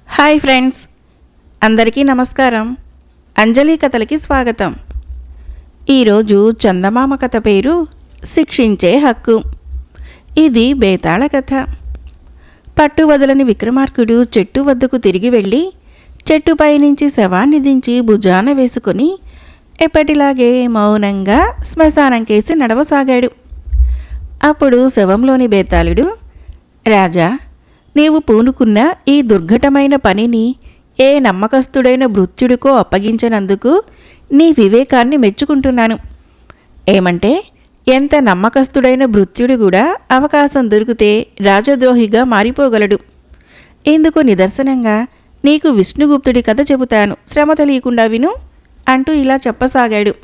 Hi friends, అందరికీ నమస్కారం. అంజలి కథలకి స్వాగతం. ఈరోజు చందమామ కథ పేరు శిక్షించే హక్కు. ఇది బేతాళ కథ. పట్టు వదలని విక్రమార్కుడు చెట్టు వద్దకు తిరిగి వెళ్ళి చెట్టుపై నుంచి శవాన్ని దించి భుజాన వేసుకుని ఎప్పటిలాగే మౌనంగా శ్మశానం కేసి నడవసాగాడు. అప్పుడు శవంలోని బేతాళుడు, రాజా, నీవు పూనుకున్న ఈ దుర్ఘటమైన పనిని ఏ నమ్మకస్తుడైన భృత్యుడికో అప్పగించినందుకు నీ వివేకాన్ని మెచ్చుకుంటున్నాను. ఏమంటే, ఎంత నమ్మకస్తుడైన భృత్యుడు కూడా అవకాశం దొరికితే రాజద్రోహిగా మారిపోగలడు. ఇందుకు నిదర్శనంగా నీకు విష్ణుగుప్తుడి కథ చెబుతాను, శ్రమ తెలియకుండా విను అంటూ ఇలా చెప్పసాగాడు.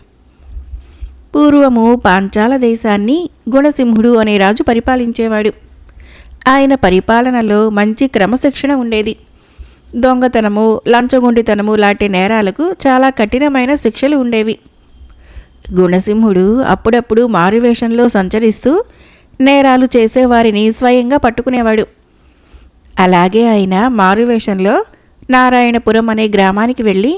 పూర్వము పాంచాల దేశాన్ని గుణసింహుడు అనే రాజు పరిపాలించేవాడు. ఆయన పరిపాలనలో మంచి క్రమశిక్షణ ఉండేది. దొంగతనము, లంచగొండితనము లాంటి నేరాలకు చాలా కఠినమైన శిక్షలు ఉండేవి. గుణసింహుడు అప్పుడప్పుడు మారువేషంలో సంచరిస్తూ నేరాలు చేసేవారిని స్వయంగా పట్టుకునేవాడు. అలాగే ఆయన మారువేషంలో నారాయణపురం అనే గ్రామానికి వెళ్ళి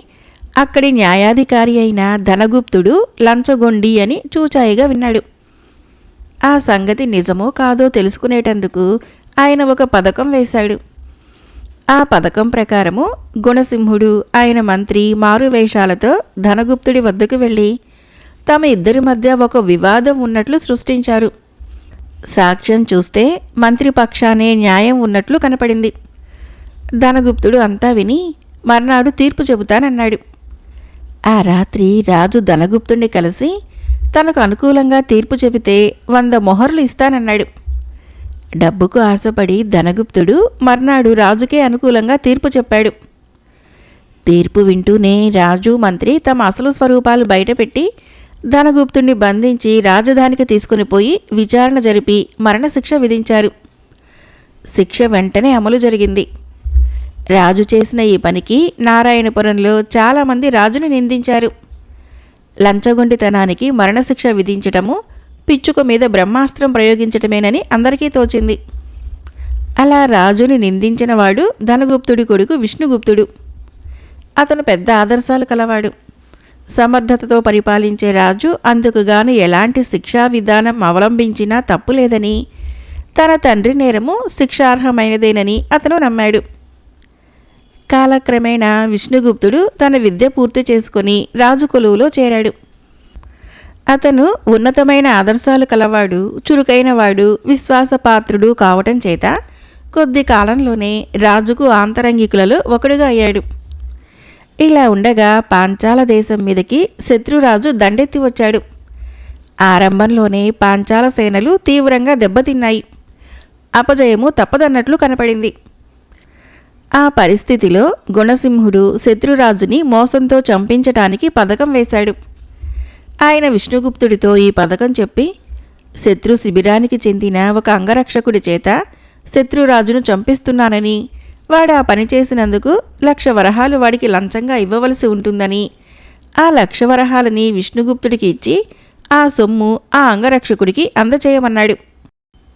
అక్కడి న్యాయాధికారి అయిన ధనగుప్తుడు లంచగొండి అని చూచాయిగా విన్నాడు. ఆ సంగతి నిజమో కాదో తెలుసుకునేటందుకు ఆయన ఒక పథకం వేశాడు. ఆ పథకం ప్రకారము గుణసింహుడు, ఆయన మంత్రి మారువేషాలతో ధనగుప్తుడి వద్దకు వెళ్ళి తమ ఇద్దరి మధ్య ఒక వివాదం ఉన్నట్లు సృష్టించారు. సాక్ష్యం చూస్తే మంత్రి పక్షానే న్యాయం ఉన్నట్లు కనపడింది. ధనగుప్తుడు అంతా విని మర్నాడు తీర్పు చెబుతానన్నాడు. ఆ రాత్రి రాజు ధనగుప్తుడిని కలిసి తనకు అనుకూలంగా తీర్పు చెబితే 100 మొహర్లు ఇస్తానన్నాడు. డబ్బుకు ఆశపడి ధనగుప్తుడు మర్నాడు రాజుకే అనుకూలంగా తీర్పు చెప్పాడు. తీర్పు వింటూనే రాజు, మంత్రి తమ అసలు స్వరూపాలు బయటపెట్టి ధనగుప్తుడిని బంధించి రాజధానికి తీసుకుని పోయి విచారణ జరిపి మరణశిక్ష విధించారు. శిక్ష వెంటనే అమలు జరిగింది. రాజు చేసిన ఈ పనికి నారాయణపురంలో చాలామంది రాజును నిందించారు. లంచగొండితనానికి మరణశిక్ష విధించటము పిచ్చుక మీద బ్రహ్మాస్త్రం ప్రయోగించటమేనని అందరికీ తోచింది. అలా రాజుని నిందించినవాడు ధనగుప్తుడి కొడుకు విష్ణుగుప్తుడు. అతను పెద్ద ఆదర్శాలు కలవాడు. సమర్థతతో పరిపాలించే రాజు అందుకుగాను ఎలాంటి శిక్షా విధానం అవలంబించినా తప్పులేదని, తన తండ్రి నేరము శిక్షార్హమైనదేనని అతను నమ్మాడు. కాలక్రమేణా విష్ణుగుప్తుడు తన విద్య పూర్తి చేసుకుని రాజు కొలువులో చేరాడు. అతను ఉన్నతమైన ఆదర్శాలు కలవాడు, చురుకైనవాడు, విశ్వాసపాత్రుడు కావటం చేత కొద్ది కాలంలోనే రాజుకు ఆంతరంగికులలో ఒకడుగా అయ్యాడు. ఇలా ఉండగా పాంచాల దేశం మీదకి శత్రురాజు దండెత్తి వచ్చాడు. ఆరంభంలోనే పాంచాల సేనలు తీవ్రంగా దెబ్బతిన్నాయి. అపజయము తప్పదన్నట్లు కనపడింది. ఆ పరిస్థితిలో గుణసింహుడు శత్రురాజుని మోసంతో చంపించటానికి పథకం వేశాడు. ఆయన విష్ణుగుప్తుడితో ఈ పథకం చెప్పి శత్రు శిబిరానికి చెందిన ఒక అంగరక్షకుడి చేత శత్రురాజును చంపిస్తున్నానని, వాడు ఆ పని చేసినందుకు 1,00,000 వరహాలు వాడికి లంచంగా ఇవ్వవలసి ఉంటుందని, ఆ 1,00,000 వరహాలని విష్ణుగుప్తుడికి ఇచ్చి ఆ సొమ్ము ఆ అంగరక్షకుడికి అందచేయమన్నాడు.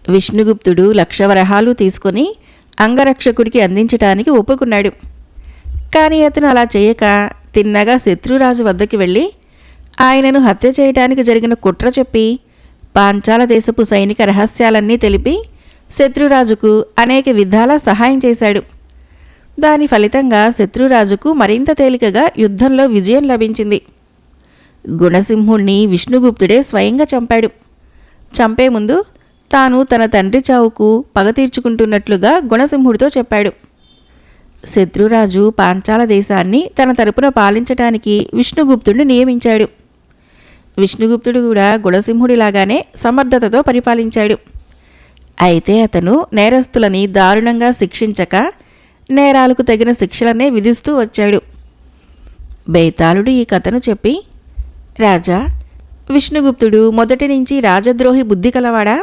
విష్ణుగుప్తుడు 1,00,000 వరహాలు తీసుకొని అంగరక్షకుడికి అందించటానికి ఒప్పుకున్నాడు. కానీ అతను అలా చేయక తిన్నగా శత్రురాజు వద్దకి వెళ్ళి ఆయనను హత్య చేయటానికి జరిగిన కుట్ర చెప్పి పాంచాల దేశపు సైనిక రహస్యాలన్నీ తెలిపి శత్రురాజుకు అనేక విధాలా సహాయం చేశాడు. దాని ఫలితంగా శత్రురాజుకు మరింత తేలికగా యుద్ధంలో విజయం లభించింది. గుణసింహుణ్ణి విష్ణుగుప్తుడే స్వయంగా చంపాడు. చంపే ముందు తాను తన తండ్రి చావుకు పగ తీర్చుకుంటున్నట్లుగా గుణసింహుడితో చెప్పాడు. శత్రురాజు పాంచాల దేశాన్ని తన తరపున పాలించటానికి విష్ణుగుప్తుడిని నియమించాడు. విష్ణుగుప్తుడు కూడా గుణసింహుడిలాగానే సమర్థతతో పరిపాలించాడు. అయితే అతను నేరస్తులని దారుణంగా శిక్షించక నేరాలకు తగిన శిక్షలనే విధిస్తూ వచ్చాడు. బేతాళుడు ఈ కథను చెప్పి, రాజా, విష్ణుగుప్తుడు మొదటి నుంచి రాజద్రోహి బుద్ధి కలవాడా,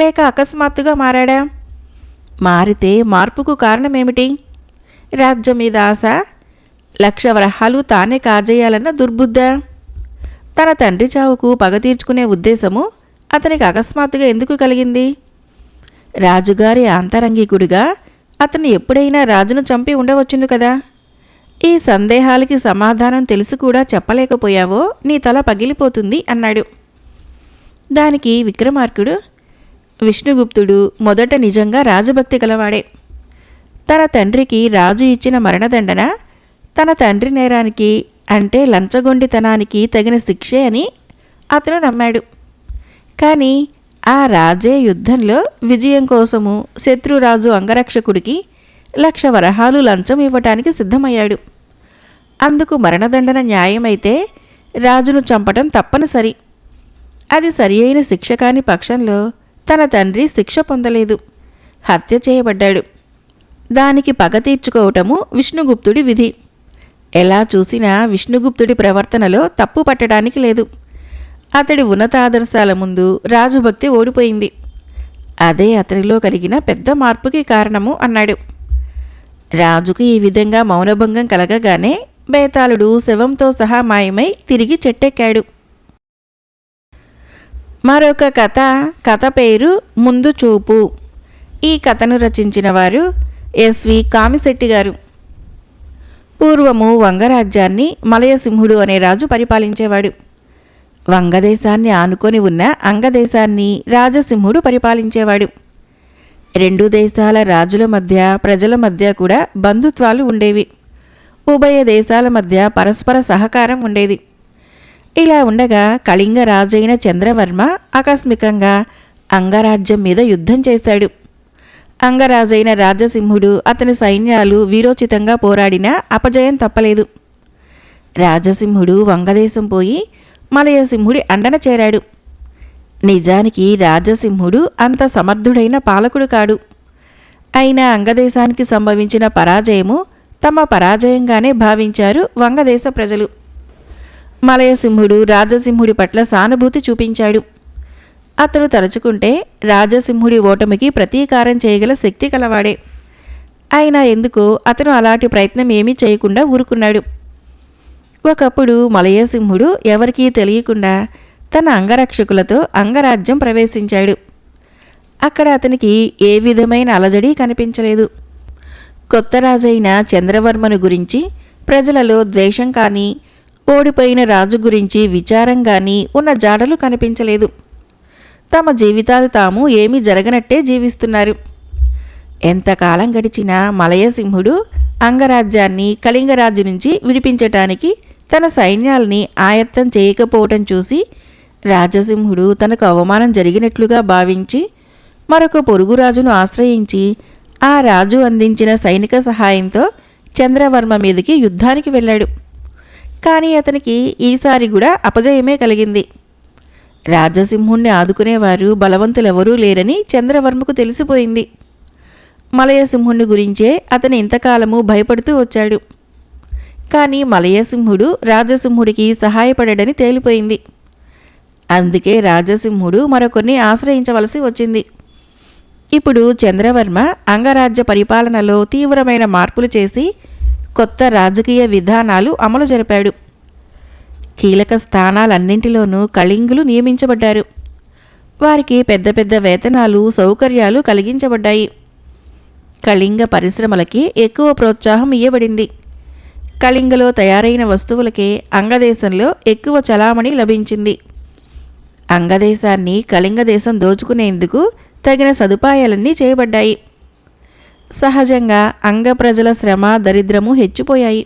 లేక అకస్మాత్తుగా మారాడా? మారితే మార్పుకు కారణమేమిటి? రాజ్యం మీద ఆశ, 1,00,000 వరహాలు తానే కాజేయాలన్న దుర్బుద్ధా? తన తండ్రి చావుకు పగ తీర్చుకునే ఉద్దేశము అతనికి అకస్మాత్తుగా ఎందుకు కలిగింది? రాజుగారి ఆంతరంగికుడిగా అతను ఎప్పుడైనా రాజును చంపి ఉండవచ్చును కదా. ఈ సందేహాలకి సమాధానం తెలిసి కూడా చెప్పలేకపోయావో నీ తల పగిలిపోతుంది అన్నాడు. దానికి విక్రమార్కుడు, విష్ణుగుప్తుడు మొదట నిజంగా రాజభక్తి గలవాడే. తన తండ్రికి రాజు ఇచ్చిన మరణదండన తన తండ్రి నేరానికి అంటే లంచగొండితనానికి తగిన శిక్షే అని అతను నమ్మాడు. కానీ ఆ రాజే యుద్ధంలో విజయం కోసము శత్రురాజు అంగరక్షకుడికి 1,00,000 వరహాలు లంచం ఇవ్వటానికి సిద్ధమయ్యాడు. అందుకు మరణదండన న్యాయమైతే రాజును చంపటం తప్పనిసరి. అది సరి అయిన శిక్ష కాని పక్షంలో తన తండ్రి శిక్ష పొందలేదు, హత్య చేయబడ్డాడు. దానికి పగ తీర్చుకోవటము విష్ణుగుప్తుడి విధి. ఎలా చూసినా విష్ణుగుప్తుడి ప్రవర్తనలో తప్పు పట్టడానికి లేదు. అతడి ఉన్నతాదర్శాల ముందు రాజుభక్తి ఓడిపోయింది. అదే అతనిలో కలిగిన పెద్ద మార్పుకి కారణము అన్నాడు. రాజుకు ఈ విధంగా మౌనభంగం కలగగానే బేతాళుడు శవంతో సహా మాయమై తిరిగి చెట్టెక్కాడు. మరొక కథ పేరు ముందు చూపు. ఈ కథను రచించిన వారు ఎస్వి కామిశెట్టి గారు. పూర్వము వంగరాజ్యాన్ని మలయసింహుడు అనే రాజు పరిపాలించేవాడు. వంగదేశాన్ని ఆనుకొని ఉన్న అంగదేశాన్ని రాజసింహుడు పరిపాలించేవాడు. 2 దేశాల రాజుల మధ్య ప్రజల మధ్య కూడా బంధుత్వాలు ఉండేవి. ఉభయ దేశాల మధ్య పరస్పర సహకారం ఉండేది. ఇలా ఉండగా కళింగ రాజైన చంద్రవర్మ ఆకస్మికంగా అంగరాజ్యం మీద యుద్ధం చేశాడు. అంగరాజైన రాజసింహుడు అతని సైన్యాలు వీరోచితంగా పోరాడినా అపజయం తప్పలేదు. రాజసింహుడు వంగదేశం పోయి మలయసింహుడి అండన చేరాడు. నిజానికి రాజసింహుడు అంత సమర్థుడైన పాలకుడు కాడు. అయినా అంగదేశానికి సంభవించిన పరాజయము తమ పరాజయంగానే భావించారు వంగదేశ ప్రజలు. మలయసింహుడు రాజసింహుడి పట్ల సానుభూతి చూపించాడు. అతను తలుచుకుంటే రాజసింహుడి ఓటమికి ప్రతీకారం చేయగల శక్తి కలవాడే. అయినా ఎందుకో అతను అలాంటి ప్రయత్నం ఏమీ చేయకుండా ఊరుకున్నాడు. ఒకప్పుడు మలయసింహుడు ఎవరికీ తెలియకుండా తన అంగరక్షకులతో అంగరాజ్యం ప్రవేశించాడు. అక్కడ అతనికి ఏ విధమైన అలజడి కనిపించలేదు. కొత్త రాజైన చంద్రవర్మను గురించి ప్రజలలో ద్వేషం కానీ, ఓడిపోయిన రాజు గురించి విచారం కానీ ఉన్న జాడలు కనిపించలేదు. తమ జీవితాలు తాము ఏమీ జరగనట్టే జీవిస్తున్నారు. ఎంతకాలం గడిచినా మలయసింహుడు అంగరాజ్యాన్ని కళింగరాజు నుంచి విడిపించటానికి తన సైన్యాల్ని ఆయత్తం చేయకపోవటం చూసి రాజసింహుడు తనకు అవమానం జరిగినట్లుగా భావించి మరొక పొరుగురాజును ఆశ్రయించి ఆ రాజు అందించిన సైనిక సహాయంతో చంద్రవర్మ మీదకి యుద్ధానికి వెళ్ళాడు. కానీ అతనికి ఈసారి కూడా అపజయమే కలిగింది. రాజసింహుణ్ణి ఆదుకునేవారు బలవంతులెవరూ లేరని చంద్రవర్మకు తెలిసిపోయింది. మలయసింహుణ్ణి గురించే అతను ఇంతకాలము భయపడుతూ వచ్చాడు. కానీ మలయసింహుడు రాజసింహుడికి సహాయపడడని తేలిపోయింది. అందుకే రాజసింహుడు మరొకరిని ఆశ్రయించవలసి వచ్చింది. ఇప్పుడు చంద్రవర్మ అంగరాజ్య పరిపాలనలో తీవ్రమైన మార్పులు చేసి కొత్త రాజకీయ విధానాలు అమలు జరిపాడు. కీలక స్థానాలన్నింటిలోనూ కళింగులు నియమించబడ్డారు. వారికి పెద్ద పెద్ద వేతనాలు, సౌకర్యాలు కలిగించబడ్డాయి. కళింగ పరిశ్రమలకి ఎక్కువ ప్రోత్సాహం ఇవ్వబడింది. కళింగలో తయారైన వస్తువులకే అంగదేశంలో ఎక్కువ చలామణి లభించింది. అంగదేశాన్ని కళింగ దేశం దోచుకునేందుకు తగిన సదుపాయాలన్నీ చేయబడ్డాయి. సహజంగా అంగ ప్రజల శ్రమ, దరిద్రము హెచ్చిపోయాయి.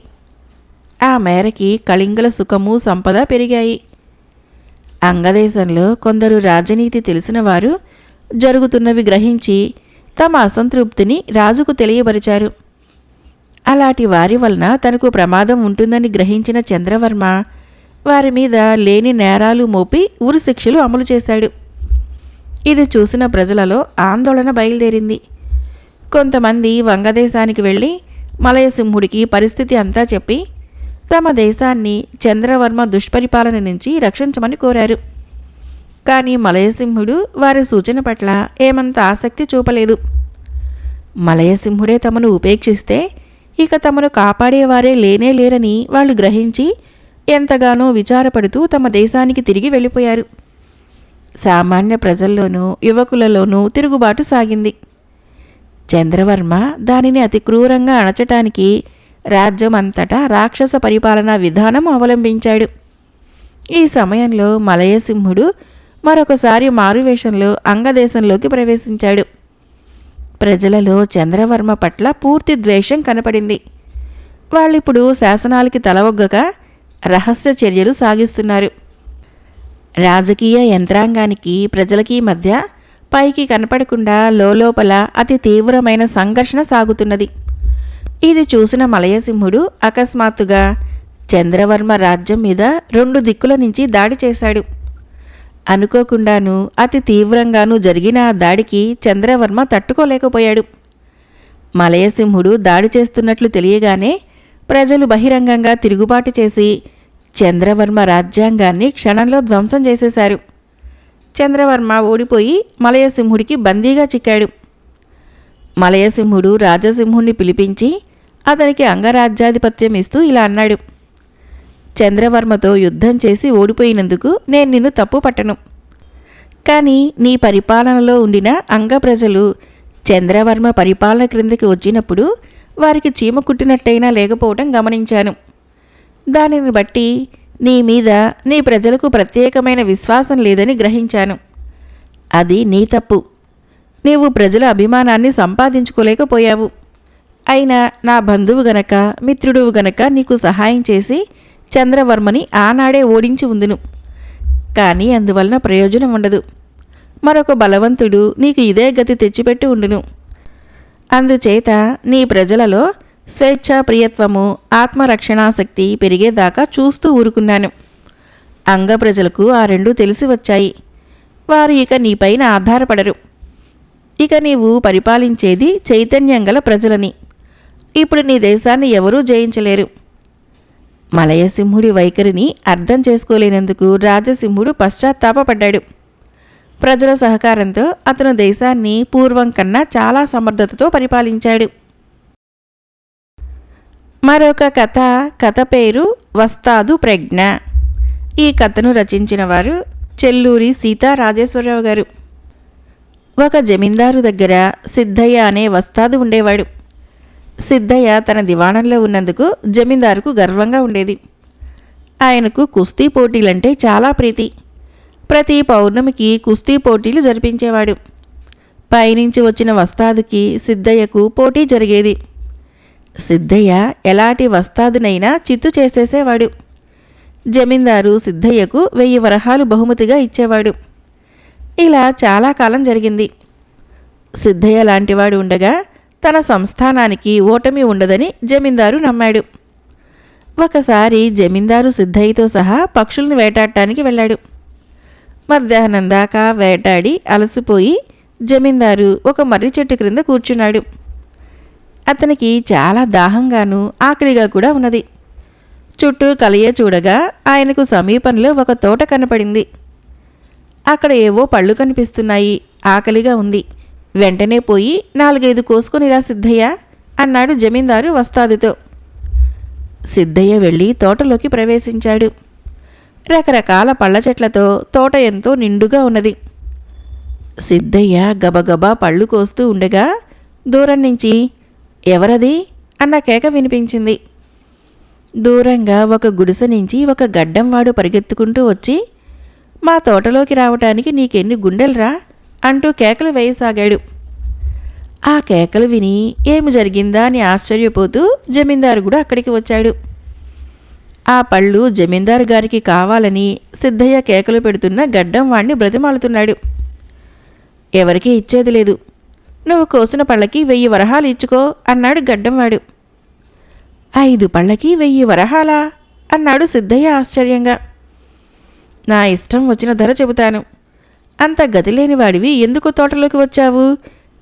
ఆ మేరకి కళింగుల సుఖము, సంపద పెరిగాయి. అంగదేశంలో కొందరు రాజనీతి తెలిసిన వారు జరుగుతున్నవి గ్రహించి తమ అసంతృప్తిని రాజుకు తెలియబరిచారు. అలాంటి వారి వలన తనకు ప్రమాదం ఉంటుందని గ్రహించిన చంద్రవర్మ వారి మీద లేని నేరాలు మోపి ఉరిశిక్షలు అమలు చేశాడు. ఇది చూసిన ప్రజలలో ఆందోళన బయలుదేరింది. కొంతమంది వంగదేశానికి వెళ్ళి మలయసింహుడికి పరిస్థితి అంతా చెప్పి తమ దేశాన్ని చంద్రవర్మ దుష్పరిపాలన నుంచి రక్షించమని కోరారు. కానీ మలయసింహుడు వారి సూచన పట్ల ఏమంత ఆసక్తి చూపలేదు. మలయసింహుడే తమను ఉపేక్షిస్తే ఇక తమను కాపాడేవారే లేనే లేరని వాళ్ళు గ్రహించి ఎంతగానో విచారపడుతూ తమ దేశానికి తిరిగి వెళ్ళిపోయారు. సామాన్య ప్రజల్లోనూ యువకులలోనూ తిరుగుబాటు సాగింది. చంద్రవర్మ దానిని అతి క్రూరంగా అణచటానికి రాజ్యం అంతటా రాక్షస పరిపాలనా విధానం అవలంబించాడు. ఈ సమయంలో మలయసింహుడు మరొకసారి మారువేషంలో అంగదేశంలోకి ప్రవేశించాడు. ప్రజలలో చంద్రవర్మ పట్ల పూర్తి ద్వేషం కనపడింది. వాళ్ళిప్పుడు శాసనాలకి తలవొగ్గక రహస్య చర్యలు సాగిస్తున్నారు. రాజకీయ యంత్రాంగానికి ప్రజలకి మధ్య పైకి కనపడకుండా లోపల అతి తీవ్రమైన సంఘర్షణ సాగుతున్నది. ఇది చూసిన మలయసింహుడు అకస్మాత్తుగా చంద్రవర్మ రాజ్యం మీద 2 దిక్కుల నుంచి దాడి చేశాడు. అనుకోకుండాను అతి తీవ్రంగానూ జరిగిన ఆ దాడికి చంద్రవర్మ తట్టుకోలేకపోయాడు. మలయసింహుడు దాడి చేస్తున్నట్లు తెలియగానే ప్రజలు బహిరంగంగా తిరుగుబాటు చేసి చంద్రవర్మ రాజ్యాంగాన్ని క్షణంలో ధ్వంసం చేసేశారు. చంద్రవర్మ ఓడిపోయి మలయసింహుడికి బందీగా చిక్కాడు. మలయసింహుడు రాజసింహుణ్ణి పిలిపించి అతనికి అంగరాజ్యాధిపత్యం ఇస్తూ ఇలా అన్నాడు: చంద్రవర్మతో యుద్ధం చేసి ఓడిపోయినందుకు నేను నిన్ను తప్పు పట్టను. కానీ నీ పరిపాలనలో ఉండిన అంగ ప్రజలు చంద్రవర్మ పరిపాలన క్రిందికి వచ్చినప్పుడు వారికి చీమ కుట్టినట్టయినా లేకపోవటం గమనించాను. దానిని బట్టి నీ మీద నీ ప్రజలకు ప్రత్యేకమైన విశ్వాసం లేదని గ్రహించాను. అది నీ తప్పు. నీవు ప్రజల అభిమానాన్ని సంపాదించుకోలేకపోయావు. అయినా నా బంధువు గనక మిత్రుడువు గనక నీకు సహాయం చేసి చంద్రవర్మని ఆనాడే ఓడించి ఉందును. కానీ అందువలన ప్రయోజనం ఉండదు. మరొక బలవంతుడు నీకు ఇదే గతి తెచ్చిపెట్టి ఉండును. అందుచేత నీ ప్రజలలో స్వేచ్ఛాప్రియత్వము ఆత్మరక్షణాశక్తి పెరిగేదాకా చూస్తూ ఊరుకున్నాను. అంగ ప్రజలకు ఆ 2 తెలిసి వచ్చాయి. వారు ఇక నీపైన ఆధారపడరు. ఇక నీవు పరిపాలించేది చైతన్యం గల ప్రజలని. ఇప్పుడు నీ దేశాన్ని ఎవరూ జయించలేరు. మలయసింహుడి వైఖరిని అర్థం చేసుకోలేనందుకు రాజసింహుడు పశ్చాత్తాపపడ్డాడు. ప్రజల సహకారంతో అతను దేశాన్ని పూర్వం కన్నా చాలా సమర్థతతో పరిపాలించాడు. మరొక కథ పేరు వస్తాదు ప్రజ్ఞ. ఈ కథను రచించిన వారు చెల్లూరి సీతారాజేశ్వరరావు గారు. ఒక జమీందారు దగ్గర సిద్ధయ్య అనే వస్తాదు ఉండేవాడు. సిద్ధయ్య తన దివాణంలో ఉన్నందుకు జమీందారుకు గర్వంగా ఉండేది. ఆయనకు కుస్తీ పోటీలంటే చాలా ప్రీతి. ప్రతి పౌర్ణమికి కుస్తీ పోటీలు జరిపించేవాడు. పైనుంచి వచ్చిన వస్తాదుకి సిద్ధయ్యకు పోటీ జరిగేది. సిద్ధయ్య ఎలాంటి వస్తాదునైనా చిత్తు చేసేసేవాడు. జమీందారు సిద్ధయ్యకు 1000 వరహాలు బహుమతిగా ఇచ్చేవాడు. ఇలా చాలా కాలం జరిగింది. సిద్ధయ్య లాంటివాడు ఉండగా తన సంస్థానానికి ఓటమి ఉండదని జమీందారు నమ్మాడు. ఒకసారి జమీందారు సిద్ధయ్యతో సహా పక్షులను వేటాడటానికి వెళ్ళాడు. మధ్యాహ్నం దాకా వేటాడి అలసిపోయి జమీందారు ఒక మర్రి చెట్టు క్రింద కూర్చున్నాడు. అతనికి చాలా దాహంగాను ఆకలిగా కూడా ఉన్నది. చుట్టూ కలియ చూడగా ఆయనకు సమీపంలో ఒక తోట కనపడింది. అక్కడ ఏవో పళ్ళు కనిపిస్తున్నాయి. ఆకలిగా ఉంది. వెంటనే పోయి 4-5 కోసుకునిరా సిద్ధయ్య అన్నాడు జమీందారు వస్తాదుతో. సిద్ధయ్య వెళ్ళి తోటలోకి ప్రవేశించాడు. రకరకాల పళ్ళ చెట్లతో తోట ఎంతో నిండుగా ఉన్నది. సిద్ధయ్య గబగబా పళ్ళు కోస్తూ ఉండగా దూరం నుంచి ఎవరది అన్న కేక వినిపించింది. దూరంగా ఒక గుడిసె నుంచి ఒక గడ్డంవాడు పరిగెత్తుకుంటూ వచ్చి, మా తోటలోకి రావటానికి నీకెన్ని గుండెలరా అంటూ కేకలు వేయసాగాడు. ఆ కేకలు విని ఏమి జరిగిందా అని ఆశ్చర్యపోతూ జమీందారు కూడా అక్కడికి వచ్చాడు. ఆ పళ్ళు జమీందారు గారికి కావాలని సిద్ధయ్య కేకలు పెడుతున్న గడ్డం వాణ్ణి బ్రతిమాలుతున్నాడు. ఎవరికీ ఇచ్చేది లేదు. నువ్వు కోసిన పళ్ళకి 1000 వరహాలు ఇచ్చుకో అన్నాడు గడ్డంవాడు. 5 పళ్ళకి 1000 వరహాలా అన్నాడు సిద్ధయ్య ఆశ్చర్యంగా. నా ఇష్టం వచ్చిన ధర చెబుతాను. అంత గతిలేని వాడివి ఎందుకు తోటలోకి వచ్చావు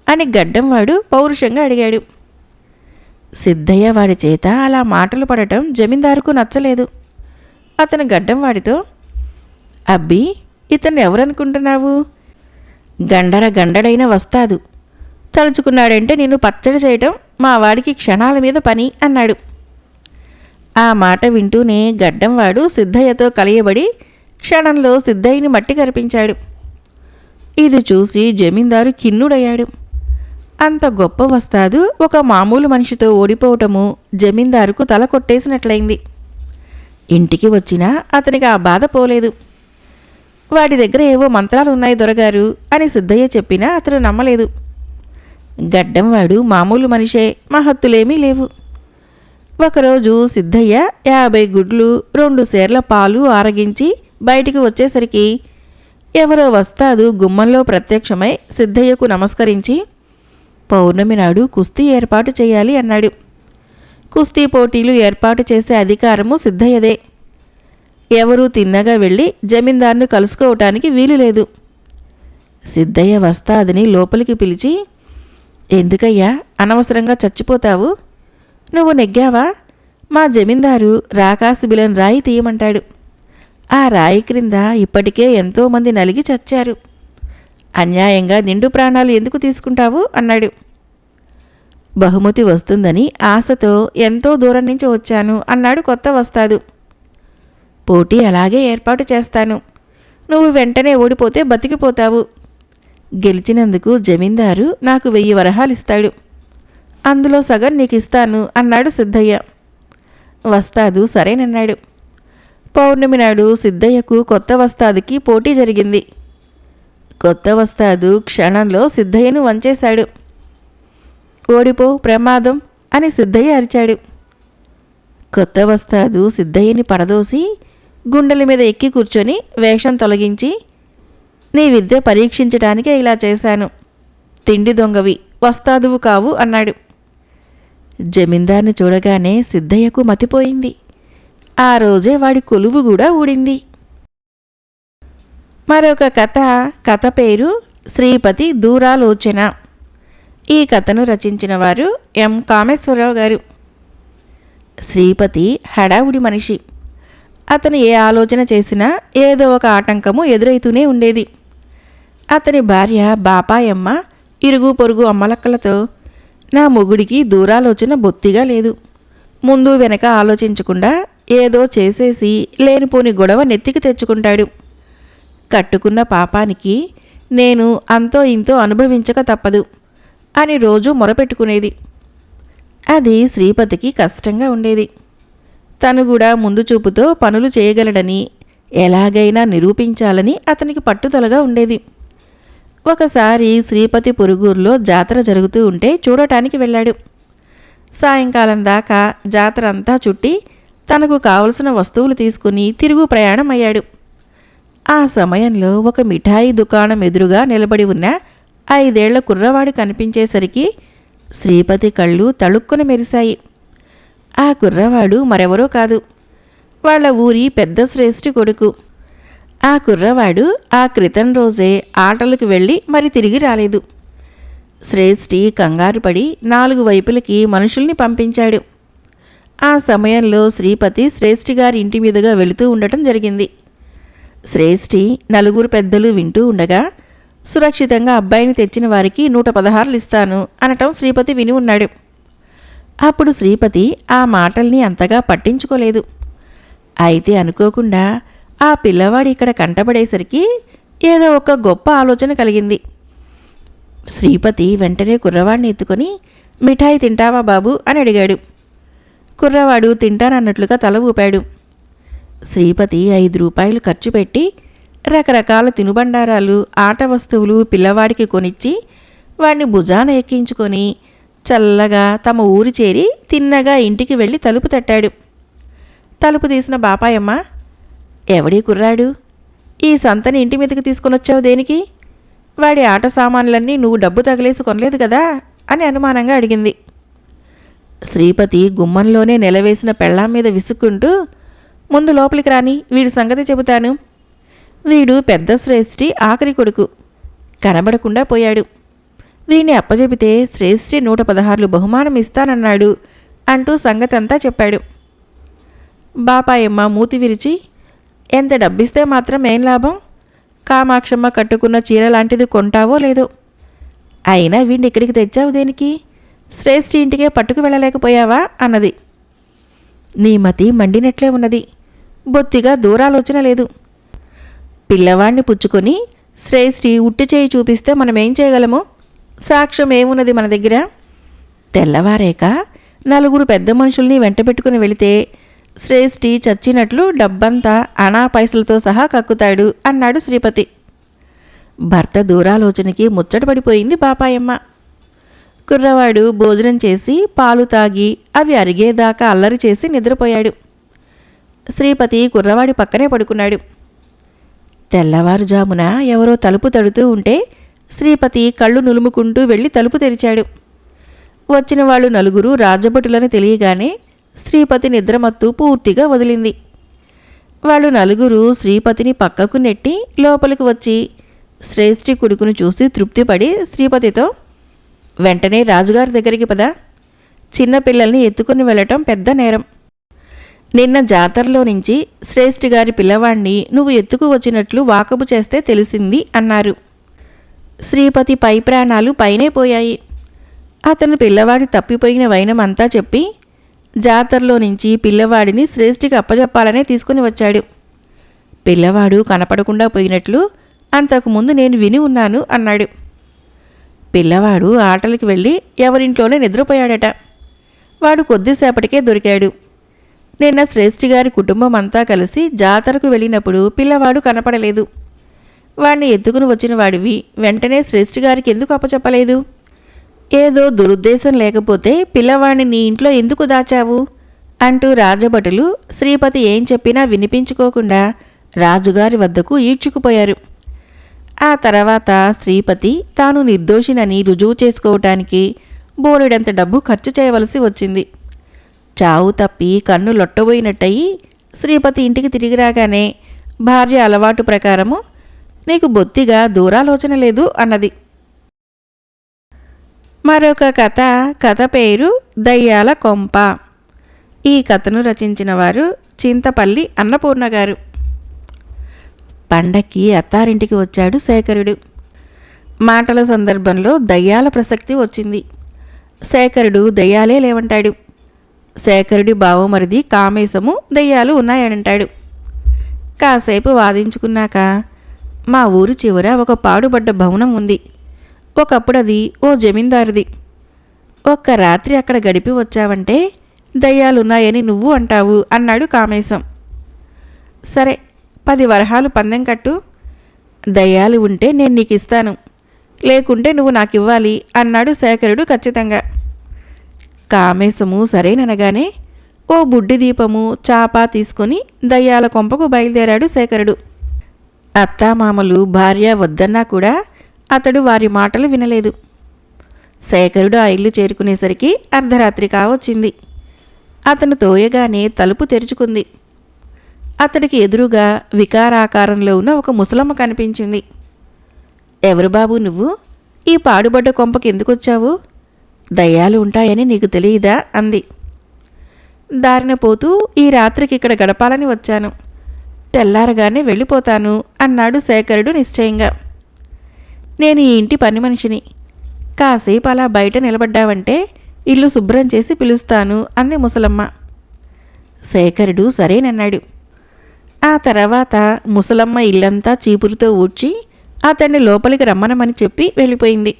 అని గడ్డంవాడు పౌరుషంగా అడిగాడు. సిద్ధయ్య వాడి చేత అలా మాటలు పడటం జమీందారుకు నచ్చలేదు. అతను గడ్డంవాడితో, అబ్బి ఇతన్ని ఎవరనుకుంటున్నావు? గండడైన వస్తాదు. తలుచుకున్నాడంటే నిన్ను పచ్చడి చేయటం మా వాడికి క్షణాల మీద పని అన్నాడు. ఆ మాట వింటూనే గడ్డంవాడు సిద్ధయ్యతో కలియబడి క్షణంలో సిద్ధయ్యని మట్టి కరిపించాడు. ఇది చూసి జమీందారు ఖిన్నుడయ్యాడు. అంత గొప్ప వస్తాదు ఒక మామూలు మనిషితో ఓడిపోవటము జమీందారుకు తల కొట్టేసినట్లయింది. ఇంటికి వచ్చినా అతనికి ఆ బాధ పోలేదు. వాడి దగ్గర ఏవో మంత్రాలు ఉన్నాయి దొరగారు అని సిద్ధయ్య చెప్పినా అతను నమ్మలేదు. గడ్డంవాడు మామూలు మనిషే, మహత్తులేమీ లేవు. ఒకరోజు సిద్ధయ్య 50 గుడ్లు 2 సేర్ల పాలు ఆరగించి బయటికి వచ్చేసరికి ఎవరో వస్తాదు గుమ్మంలో ప్రత్యక్షమై సిద్ధయ్యకు నమస్కరించి, పౌర్ణమి నాడు కుస్తీ ఏర్పాటు చేయాలి అన్నాడు. కుస్తీ పోటీలు ఏర్పాటు చేసే అధికారము సిద్ధయ్యదే. ఎవరూ తిన్నగా వెళ్ళి జమీందారును కలుసుకోవటానికి వీలు లేదు. సిద్ధయ్య వస్తాదని లోపలికి పిలిచి, ఎందుకయ్యా అనవసరంగా చచ్చిపోతావు? నువ్వు నెగ్గావా? మా జమీందారు రాకాసి బిలం రాయి తీయమంటాడు. ఆ రాయి క్రింద ఇప్పటికే ఎంతోమంది నలిగి చచ్చారు. అన్యాయంగా నిండు ప్రాణాలు ఎందుకు తీసుకుంటావు అన్నాడు. బహుమతి వస్తుందని ఆశతో ఎంతో దూరం నుంచి వచ్చాను అన్నాడు కొత్త వస్తాదు. పోటీ అలాగే ఏర్పాటు చేస్తాను. నువ్వు వెంటనే ఓడిపోతే బతికిపోతావు. గెలిచినందుకు జమీందారు నాకు 1000 వరహాలు ఇస్తాడు. అందులో సగం నీకు ఇస్తాను అన్నాడు సిద్ధయ్య. వస్తాదు సరేనన్నాడు. పౌర్ణమి నాడు సిద్ధయ్యకు కొత్త వస్తాదుకి పోటీ జరిగింది. కొత్త వస్తాదు క్షణంలో సిద్ధయ్యను వంచేశాడు. ఓడిపో, ప్రమాదం అని సిద్ధయ్య అరిచాడు. కొత్త వస్తాదు సిద్ధయ్యని పడదోసి గుండెల మీద ఎక్కి కూర్చొని వేషం తొలగించి, నీ విద్య పరీక్షించటానికే ఇలా చేశాను. తిండి దొంగవి, వస్తాదువు కావు అన్నాడు. జమీందార్ని చూడగానే సిద్ధయ్యకు మతిపోయింది. ఆ రోజే వాడి కొలువు కూడా ఊడింది. మరొక కథ పేరు శ్రీపతి దూరాలోచన. ఈ కథను రచించిన వారు ఎం కామేశ్వరరావు గారు. శ్రీపతి హడావుడి మనిషి. అతను ఏ ఆలోచన చేసినా ఏదో ఒక ఆటంకము ఎదురైతూనే ఉండేది. అతని భార్య బాపాయమ్మ ఇరుగు పొరుగు అమ్మలక్కలతో, నా మొగుడికి దూరాలోచన బొత్తిగా లేదు. ముందు వెనక ఆలోచించకుండా ఏదో చేసేసి లేనిపోని గొడవ నెత్తికి తెచ్చుకుంటాడు. కట్టుకున్న పాపానికి నేను అంతో ఇంతో అనుభవించక తప్పదు అని రోజూ మొరపెట్టుకునేది. అది శ్రీపతికి కష్టంగా ఉండేది. తను కూడా ముందు చూపుతో పనులు చేయగలడని, ఎలాగైనా నిరూపించాలని అతనికి పట్టుదలగా ఉండేది. ఒకసారి శ్రీపతి పొరుగురులో జాతర జరుగుతూ ఉంటే చూడటానికి వెళ్ళాడు. సాయంకాలం దాకా జాతర అంతా చుట్టి తనకు కావలసిన వస్తువులు తీసుకుని తిరుగు ప్రయాణం అయ్యాడు. ఆ సమయంలో ఒక మిఠాయి దుకాణం ఎదురుగా నిలబడి ఉన్న 5 ఏళ్ల కుర్రవాడు కనిపించేసరికి శ్రీపతి కళ్ళు తళుక్కున మెరిశాయి. ఆ కుర్రవాడు మరెవరో కాదు, వాళ్ళ ఊరి పెద్ద శ్రేష్ఠి కొడుకు. ఆ కుర్రవాడు ఆ క్రితం రోజే ఆటలకు వెళ్ళి మరి తిరిగి రాలేదు. శ్రేష్ఠి కంగారు పడి 4 వైపులకి మనుషుల్ని పంపించాడు. ఆ సమయంలో శ్రీపతి శ్రేష్ఠి గారి ఇంటి మీదుగా వెళుతూ ఉండటం జరిగింది. శ్రేష్ఠి 4 పెద్దలు వింటూ ఉండగా, సురక్షితంగా అబ్బాయిని తెచ్చిన వారికి 116 ఇస్తాను అనటం శ్రీపతి విని ఉన్నాడు. అప్పుడు శ్రీపతి ఆ మాటల్ని అంతగా పట్టించుకోలేదు. అయితే అనుకోకుండా ఆ పిల్లవాడు ఇక్కడ కంటపడేసరికి ఏదో ఒక గొప్ప ఆలోచన కలిగింది. శ్రీపతి వెంటనే కుర్రవాడిని ఎత్తుకొని, మిఠాయి తింటావా బాబు అని అడిగాడు. కుర్రవాడు తింటానన్నట్లుగా తల ఊపాడు. శ్రీపతి 5 రూపాయలు ఖర్చు పెట్టి రకరకాల తినుబండారాలు, ఆట వస్తువులు పిల్లవాడికి కొనిచ్చి వాడిని భుజాన ఎక్కించుకొని చల్లగా తమ ఊరు చేరి తిన్నగా ఇంటికి వెళ్ళి తలుపు తట్టాడు. తలుపు తీసిన బాపాయమ్మ, ఎవడీ కుర్రాడు? ఈ సంతని ఇంటి మీదకి తీసుకొనొచ్చావు దేనికి? వాడి ఆట సామాన్లన్నీ నువ్వు డబ్బు తగిలేసి కొనలేదు కదా అని అనుమానంగా అడిగింది. శ్రీపతి గుమ్మంలోనే నిలవేసిన పెళ్ళాం మీద విసుక్కుంటూ, ముందు లోపలికి రాని, వీడి సంగతి చెబుతాను. వీడు పెద్ద శ్రేష్ఠి ఆఖరి కొడుకు, కనబడకుండా పోయాడు. వీడిని అప్పచెబితే శ్రేష్ఠి 116 బహుమానం ఇస్తానన్నాడు అంటూ సంగతంతా చెప్పాడు. బాపాయమ్మ మూతి విరిచి, ఎంత డబ్బిస్తే మాత్రం ఏం లాభం? కామాక్షమ్మ కట్టుకున్న చీర లాంటిది కొంటావో లేదో. అయినా వీడిని ఇక్కడికి తెచ్చావు దేనికి? శ్రేష్ఠి ఇంటికే పట్టుకు వెళ్ళలేకపోయావా అన్నది. నీ మతి మండినట్లే ఉన్నది. బొత్తిగా దూరాలోచన లేదు. పిల్లవాణ్ణి పుచ్చుకొని శ్రేష్ఠి ఉట్టి చేయి చూపిస్తే మనమేం చేయగలము? సాక్ష్యం ఏమున్నది మన దగ్గర? తెల్లవారేక నలుగురు పెద్ద మనుషుల్ని వెంటబెట్టుకుని వెళితే శ్రేష్ఠి చచ్చినట్లు డబ్బంతా అనా పైసలతో సహా కక్కుతాడు అన్నాడు శ్రీపతి. భర్త దూరాలోచనకి ముచ్చటపడిపోయింది బాపాయమ్మ. కుర్రవాడు భోజనం చేసి పాలు తాగి అవి అరిగేదాకా అల్లరి చేసి నిద్రపోయాడు. శ్రీపతి కుర్రవాడి పక్కనే పడుకున్నాడు. తెల్లవారుజామున ఎవరో తలుపు తడుతూ ఉంటే శ్రీపతి కళ్ళు నులుముకుంటూ వెళ్ళి తలుపు తెరిచాడు. వచ్చిన వాళ్ళు నలుగురు రాజభటులని తెలియగానే శ్రీపతి నిద్రమత్తు పూర్తిగా వదిలింది. వాళ్ళు నలుగురు శ్రీపతిని పక్కకు నెట్టి లోపలికి వచ్చి శ్రేష్ఠి కొడుకును చూసి తృప్తిపడి శ్రీపతితో, వెంటనే రాజుగారి దగ్గరికి పద, చిన్నపిల్లల్ని ఎత్తుకుని వెళ్ళటం పెద్ద నేరం. నిన్న జాతరలో నుంచి శ్రేష్ఠి గారి పిల్లవాణ్ణి నువ్వు ఎత్తుకు వచ్చినట్లు వాకబు చేస్తే తెలిసింది అన్నారు. శ్రీపతి పై ప్రాణాలు పైనే పోయాయి. అతను పిల్లవాడి తప్పిపోయిన వైనమంతా చెప్పి జాతరలో నుంచి పిల్లవాడిని శ్రేష్ఠికి అప్పజెప్పాలనే తీసుకుని వచ్చాడు. పిల్లవాడు కనపడకుండా పోయినట్లు అంతకుముందు నేను విని ఉన్నాను అన్నాడు. పిల్లవాడు ఆటలకి వెళ్ళి ఎవరింట్లోనే నిద్రపోయాడట. వాడు కొద్దిసేపటికే దొరికాడు. నిన్న శ్రేష్ఠి గారి కుటుంబం అంతా కలిసి జాతరకు వెళ్ళినప్పుడు పిల్లవాడు కనపడలేదు. వాడిని ఎత్తుకుని వచ్చిన వాడివి వెంటనే శ్రేష్ఠి గారికి ఎందుకు అప్పచెప్పలేదు? ఏదో దురుద్దేశం లేకపోతే పిల్లవాడిని నీ ఇంట్లో ఎందుకు దాచావు అంటూ రాజభటులు శ్రీపతి ఏం చెప్పినా వినిపించుకోకుండా రాజుగారి వద్దకు ఈడ్చుకుపోయారు. ఆ తర్వాత శ్రీపతి తాను నిర్దోషినని రుజువు చేసుకోవటానికి బోలెడంత డబ్బు ఖర్చు చేయవలసి వచ్చింది. చావు తప్పి కన్ను లొట్టబోయినట్టయి శ్రీపతి ఇంటికి తిరిగి రాగానే భార్య అలవాటు ప్రకారము, నీకు బొత్తిగా దూరాలోచన లేదు అన్నది. మరొక కథ పేరు దయ్యాల కొంప. ఈ కథను రచించిన వారు చింతపల్లి అన్నపూర్ణ గారు. పండక్కి అత్తారింటికి వచ్చాడు శేఖరుడు. మాటల సందర్భంలో దయ్యాల ప్రసక్తి వచ్చింది. శేఖరుడు దయ్యాలే లేవంటాడు. శేఖరుడి బావమరిది కామేశము దయ్యాలు ఉన్నాయనంటాడు. కాసేపు వాదించుకున్నాక, మా ఊరు చివర ఒక పాడుబడ్డ భవనం ఉంది. ఒకప్పుడు అది ఓ జమీందారుది. ఒక్క రాత్రి అక్కడ గడిపి వచ్చావంటే దయ్యాలున్నాయని నువ్వు అంటావు అన్నాడు కామేశం. సరే, 10 వరహాలు పందెం కట్టు. దయ్యాలు ఉంటే నేను నీకు ఇస్తాను, లేకుంటే నువ్వు నాకివ్వాలి అన్నాడు శేఖరుడు ఖచ్చితంగా. కామేశము సరేననగానే ఓ బుడ్డి దీపము చాప తీసుకొని దయ్యాల కొంపకు బయలుదేరాడు శేఖరుడు. అత్తామామలు భార్య వద్దన్నా కూడా అతడు వారి మాటలు వినలేదు. శేఖరుడు ఆ ఇల్లు చేరుకునేసరికి అర్ధరాత్రి కావచ్చింది. అతను తోయగానే తలుపు తెరుచుకుంది. అతడికి ఎదురుగా వికారాకారంలో ఉన్న ఒక ముసలమ్మ కనిపించింది. ఎవరు బాబు నువ్వు? ఈ పాడుబడ్డ కొంపకి ఎందుకొచ్చావు? దయ్యాలు ఉంటాయని నీకు తెలియదా అంది. దారిన పోతూ ఈ రాత్రికి ఇక్కడ గడపాలని వచ్చాను, తెల్లారగానే వెళ్ళిపోతాను అన్నాడు శేఖరుడు నిశ్చయంగా. నేను ఈ ఇంటి పని మనిషిని, కాసేపు అలా బయట నిలబడ్డావంటే ఇల్లు శుభ్రం చేసి పిలుస్తాను అంది ముసలమ్మ. శేఖరుడు సరేనన్నాడు. ఆ తర్వాత ముసలమ్మ ఇల్లంతా చీపురుతో ఊడ్చి అతన్ని లోపలికి రమ్మనమని చెప్పి వెళ్ళిపోయింది.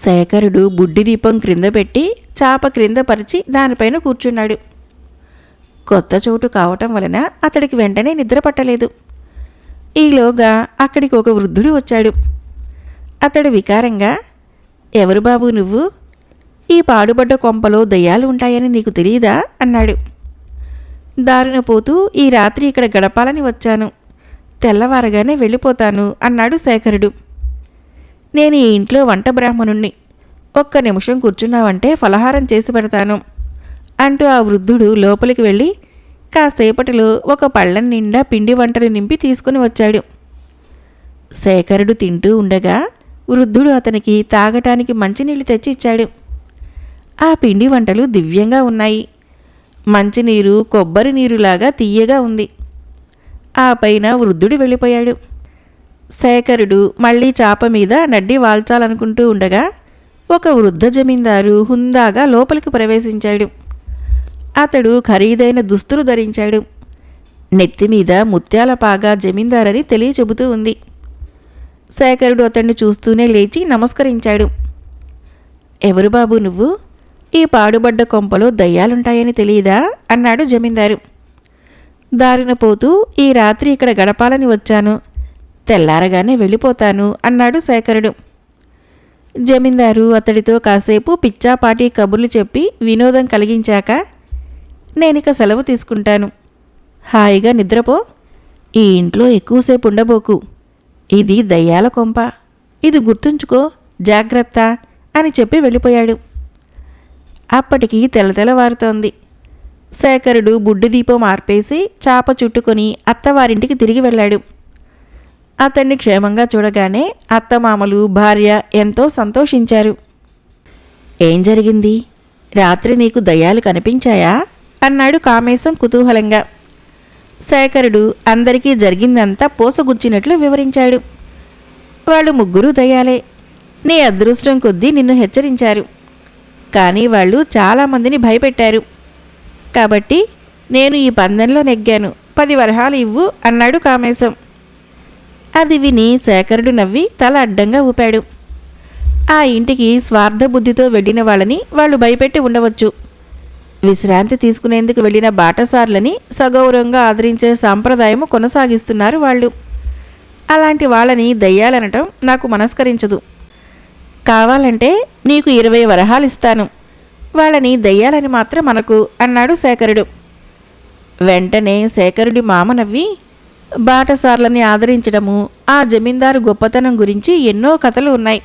శేఖరుడు బుడ్డి దీపం క్రింద పెట్టి చాప క్రింద పరిచి దానిపైన కూర్చున్నాడు. కొత్త చోటు కావటం వలన అతడికి వెంటనే నిద్ర పట్టలేదు. ఈలోగా అక్కడికి ఒక వృద్ధుడు వచ్చాడు. అతడు వికారంగా, ఎవరు బాబు నువ్వు? ఈ పాడుబడ్డ కొంపలో దయ్యాలు ఉంటాయని నీకు తెలియదా అన్నాడు. దారిన పోతూ ఈ రాత్రి ఇక్కడ గడపాలని వచ్చాను, తెల్లవారగానే వెళ్ళిపోతాను అన్నాడు శేఖరుడు. నేను ఈ ఇంట్లో వంట బ్రాహ్మణుణ్ణి, ఒక్క నిమిషం కూర్చున్నావంటే ఫలహారం చేసి పెడతాను అంటూ ఆ వృద్ధుడు లోపలికి వెళ్ళి కాసేపటిలో ఒక పళ్ళెం నిండా పిండి వంటలు నింపి తీసుకుని వచ్చాడు. శేఖరుడు తింటూ ఉండగా వృద్ధుడు అతనికి తాగటానికి మంచినీళ్ళు తెచ్చి ఇచ్చాడు. ఆ పిండి వంటలు దివ్యంగా ఉన్నాయి. మంచినీరు కొబ్బరి నీరులాగా తీయగా ఉంది. ఆ పైన వృద్ధుడు వెళ్ళిపోయాడు. శేఖరుడు మళ్ళీ చాప మీద నడ్డి వాల్చాలనుకుంటూ ఉండగా ఒక వృద్ధ జమీందారు హుందాగా లోపలికి ప్రవేశించాడు. అతడు ఖరీదైన దుస్తులు ధరించాడు. నెత్తిమీద ముత్యాల పాగా జమీందారని తెలియచెబుతూ ఉంది. శేఖరుడు అతన్ని చూస్తూనే లేచి నమస్కరించాడు. ఎవరు బాబు నువ్వు? ఈ పాడుబడ్డ కొంపలో దయ్యాలుంటాయని తెలియదా అన్నాడు జమీందారు. దారిన పోతూ ఈ రాత్రి ఇక్కడ గడపాలని వచ్చాను, తెల్లారగానే వెళ్ళిపోతాను అన్నాడు శేఖరుడు. జమీందారు అతడితో కాసేపు పిచ్చాపాటి కబుర్లు చెప్పి వినోదం కలిగించాక, నేనిక సెలవు తీసుకుంటాను, హాయిగా నిద్రపో, ఈ ఇంట్లో ఎక్కువసేపు ఉండబోకు, ఇది దయ్యాల కొంప, ఇది గుర్తుంచుకో, జాగ్రత్త అని చెప్పి వెళ్ళిపోయాడు. అప్పటికి తెల్లవారుతోంది. శేఖరుడు బుడ్డి దీపం ఆర్పేసి చాప చుట్టుకొని అత్తవారింటికి తిరిగి వెళ్ళాడు. అతన్ని క్షేమంగా చూడగానే అత్తమామలు, భార్య ఎంతో సంతోషించారు. ఏం జరిగింది? రాత్రి నీకు దయ్యాలు కనిపించాయా అన్నాడు కామేశం కుతూహలంగా. శేఖరుడు అందరికీ జరిగిందంతా పోసగుచ్చినట్లు వివరించాడు. వాళ్ళు ముగ్గురు దయ్యాలే. నీ అదృష్టం కొద్దీ నిన్ను హెచ్చరించారు, కానీ వాళ్ళు చాలామందిని భయపెట్టారు. కాబట్టి నేను ఈ పందెంలో నెగ్గాను, 10 వరహాలు ఇవ్వు అన్నాడు కామేశం. అది విని శేఖరుడు నవ్వి తల అడ్డంగా ఊపాడు. ఆ ఇంటికి స్వార్థబుద్ధితో వెళ్ళిన వాళ్ళని వాళ్ళు భయపెట్టి ఉండవచ్చు. విశ్రాంతి తీసుకునేందుకు వెళ్ళిన బాటసార్లని సగౌరవంగా ఆదరించే సాంప్రదాయము కొనసాగిస్తున్నారు వాళ్ళు. అలాంటి వాళ్ళని దయ్యాలనటం నాకు మనస్కరించదు. కావాలంటే నీకు 20 వరహాలు ఇస్తాను, వాళ్ళని దయ్యాలని మాత్రం మనకు అన్నాడు శేఖరుడు. వెంటనే శేఖరుడి మామ నవ్వి, బాటసార్లని ఆదరించడము, ఆ జమీందారు గొప్పతనం గురించి ఎన్నో కథలు ఉన్నాయి.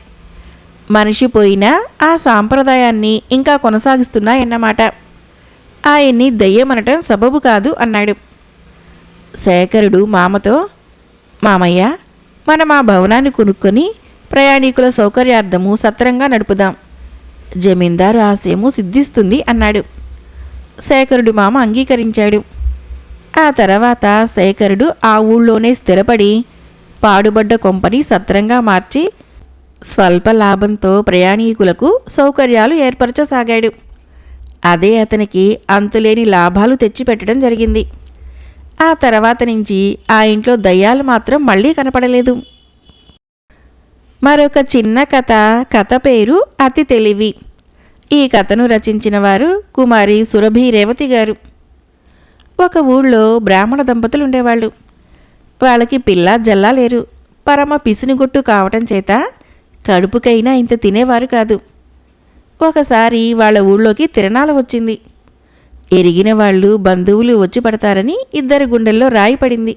మనిషి పోయినా ఆ సాంప్రదాయాన్ని ఇంకా కొనసాగిస్తున్నాయన్నమాట. ఆయన్ని దయ్యమనటం సబబు కాదు అన్నాడు. శేఖరుడు మామతో, మామయ్య, మనం ఆ భవనాన్ని కొనుక్కొని ప్రయాణికుల సౌకర్యార్థము సత్రంగా నడుపుదాం, జమీందారు ఆశయము సిద్ధిస్తుంది అన్నాడు. శేఖరుడి మామ అంగీకరించాడు. ఆ తర్వాత శేఖరుడు ఆ ఊళ్ళోనే స్థిరపడి పాడుబడ్డ కొంపని సత్రంగా మార్చి స్వల్ప లాభంతో ప్రయాణికులకు సౌకర్యాలు ఏర్పరచసాగాడు. అదే అతనికి అంతులేని లాభాలు తెచ్చిపెట్టడం జరిగింది. ఆ తర్వాత నుంచి ఆ ఇంట్లో దయ్యాలు మాత్రం మళ్ళీ కనపడలేదు. మరొక చిన్న కథ పేరు అతి తెలివి. ఈ కథను రచించిన వారు కుమారి సురభి రేవతి గారు. ఒక ఊళ్ళో బ్రాహ్మణ దంపతులు ఉండేవాళ్ళు. వాళ్ళకి పిల్ల జల్లా లేరు. పరమ పిసినిగొట్టు కావటం చేత కడుపుకైనా ఇంత తినేవారు కాదు. ఒకసారి వాళ్ళ ఊళ్ళోకి తిరణాల వచ్చింది. ఎరిగిన వాళ్ళు బంధువులు వచ్చి పడతారని 2 గుండెల్లో రాయి పడింది.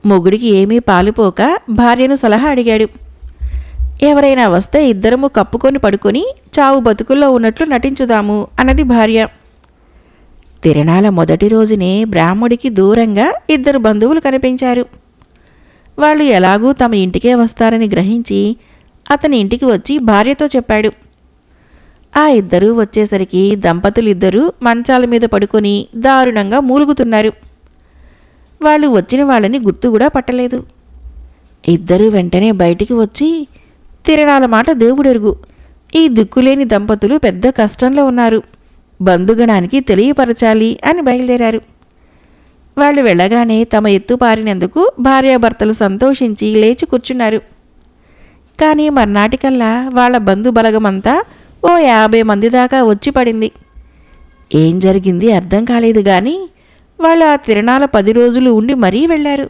మొగుడికి ఏమీ పాలుపోక భార్యను సలహా అడిగాడు. ఎవరైనా వస్తే ఇద్దరము కప్పుకొని పడుకొని చావు బతుకుల్లో ఉన్నట్లు నటించుదాము అన్నది భార్య. తిరణాల మొదటి రోజునే బ్రాహ్మడికి దూరంగా 2 బంధువులు కనిపించారు. వాళ్ళు ఎలాగూ తమ ఇంటికే వస్తారని గ్రహించి అతని ఇంటికి వచ్చి భార్యతో చెప్పాడు. ఆ 2 వచ్చేసరికి దంపతులిద్దరూ మంచాల మీద పడుకొని దారుణంగా మూలుగుతున్నారు. వాళ్ళు వచ్చిన వాళ్ళని గుర్తు కూడా పట్టలేదు. 2 వెంటనే బయటికి వచ్చి, తిరణాల మాట దేవుడెరుగు, ఈ దిక్కులేని దంపతులు పెద్ద కష్టంలో ఉన్నారు, బంధుగణానికి తెలియపరచాలి అని బయలుదేరారు. వాళ్ళు వెళ్ళగానే తమ ఎత్తు పారినందుకు భార్యాభర్తలు సంతోషించి లేచి కూర్చున్నారు. కానీ మర్నాటికల్లా వాళ్ళ బంధుబలగమంతా ఓ 50 మంది దాకా వచ్చి పడింది. ఏం జరిగింది అర్థం కాలేదు కానీ వాళ్ళు ఆ తిరణాల 10 రోజులు ఉండి మరీ వెళ్ళారు.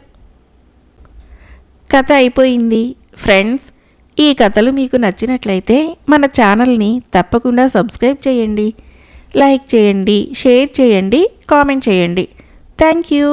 కథ అయిపోయింది. ఫ్రెండ్స్, ఈ కథలు మీకు నచ్చినట్లయితే మన ఛానల్ని తప్పకుండా సబ్స్క్రైబ్ చేయండి, లైక్ చేయండి, షేర్ చేయండి, కామెంట్ చేయండి. Thank you.